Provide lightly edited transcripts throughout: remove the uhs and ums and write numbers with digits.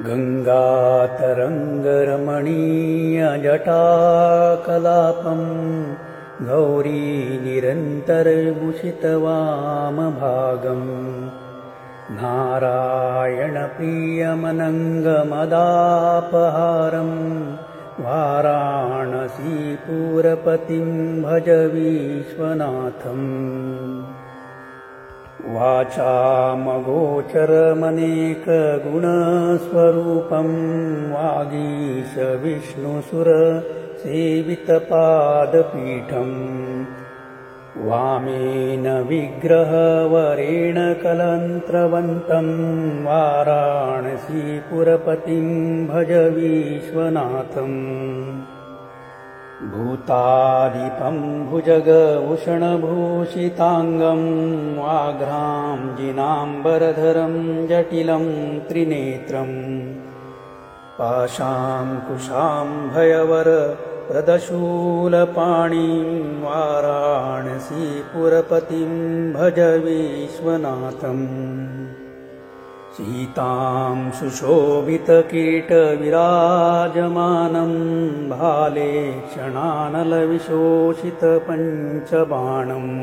गङ्गातरङ्गरमणीयजटाकलापं गौरी निरन्तरमुषितवामभागम् नारायणप्रियमनङ्गमदापहारं वाराणसीपुरपतिं भज विश्वनाथम्। वाचामगोचरमनेकगुणस्वरूपं वागीश विष्णुसुरसेवितपादपीठम् वामेन विग्रहवरेण कलन्त्रवन्तं वाराणसीपुरपतिं भज विश्वनाथम्। भूतादिपं भुजगभूषणभूषिताङ्गं वाघ्रांजिनाम्बरधरं जटिलं त्रिनेत्रम् पाशाङ्कुशाम्भयवरप्रदशूलपाणिं वाराणसीपुरपतिं भज विश्वनाथम्। सीतां सुशोभितकीटविराजमानं भाले क्षणानलविशोषितपञ्चबाणम्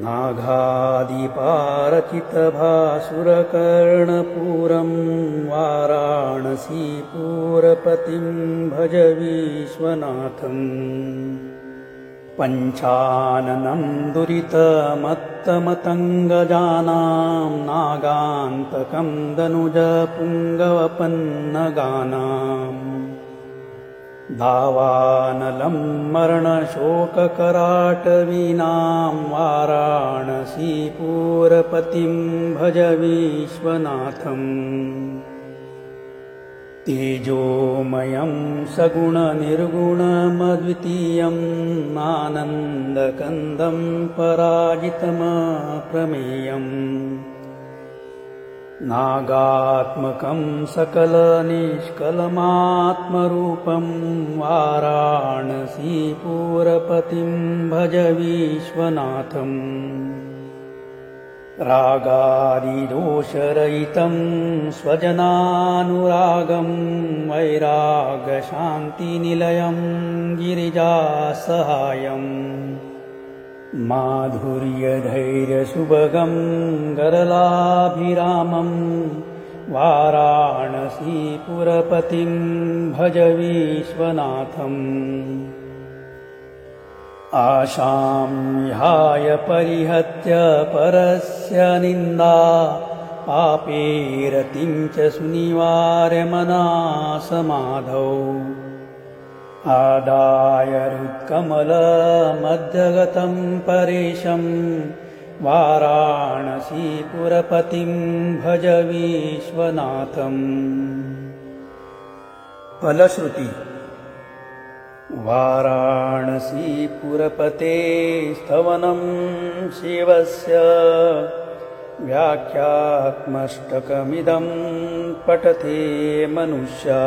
नागादिपारचितभासुरकर्णपूरं वाराणसीपुरपतिं भज विश्वनाथम्। पञ्चाननं दुरितमत्तमतङ्गजानां नागान्तकं दनुजपुङ्गवपन्नगानाम् दावानलं मरणशोककराटवीनां वाराणसीपुरपतिं भज विश्वनाथम्। तेजोमयं सगुणनिर्गुणमद्वितीयं आनन्दकन्दं पराजितमप्रमेयम् नागात्मकं सकलनिष्कलमात्मरूपं वाराणसीपुरपतिं भज विश्वनाथम्। रागादिदोषरहितं स्वजनानुरागं वैरागशान्तिनिलयं गिरिजासहायम् माधुर्यधैर्यसुभगं गरलाभिरामं वाराणसीपुरपतिं भज विश्वनाथम्। आशां विहाय परिहत्य परस्य निन्दा पापेरतिं च सुनिवार्य मनासमाधौ आदाय हृत्कमलमध्यगतं परेशं वाराणसीपुरपतिं भज विश्वनाथम्। फलश्रुति वाराणसीपुरपते स्तवनं शिवस्य व्याख्यात्मष्टकमिदं पठते मनुष्या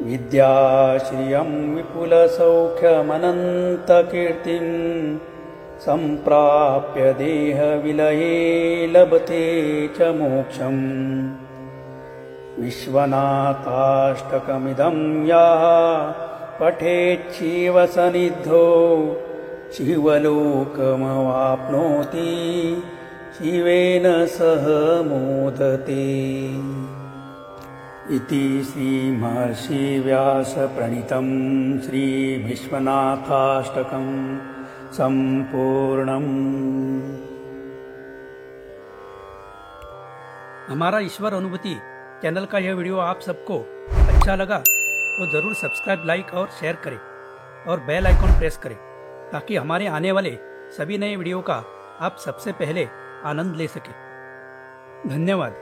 विद्याश्रियं विपुलसौख्यमनन्तकीर्तिं सम्प्राप्य देहविलये लभते च मोक्षम्। विश्वनाथाष्टकमिदं यः पठेच्छिवसन्निधौ शिवलोकमवाप्नोति शिवेन सह मोदते। इति श्रीमहर्षिव्यासप्रणीतं श्रीविश्वनाथाष्टकं संपूर्णम्। हमारा ईश्वर अनुभूति चैनल का यह वीडियो आप सबको अच्छा लगा तो ज़रूर सब्सक्राइब, लाइक और शेयर करें और बेल आइकॉन प्रेस करें ताकि हमारे आने वाले सभी नए वीडियो का आप सबसे पहले आनंद ले सकें। धन्यवाद।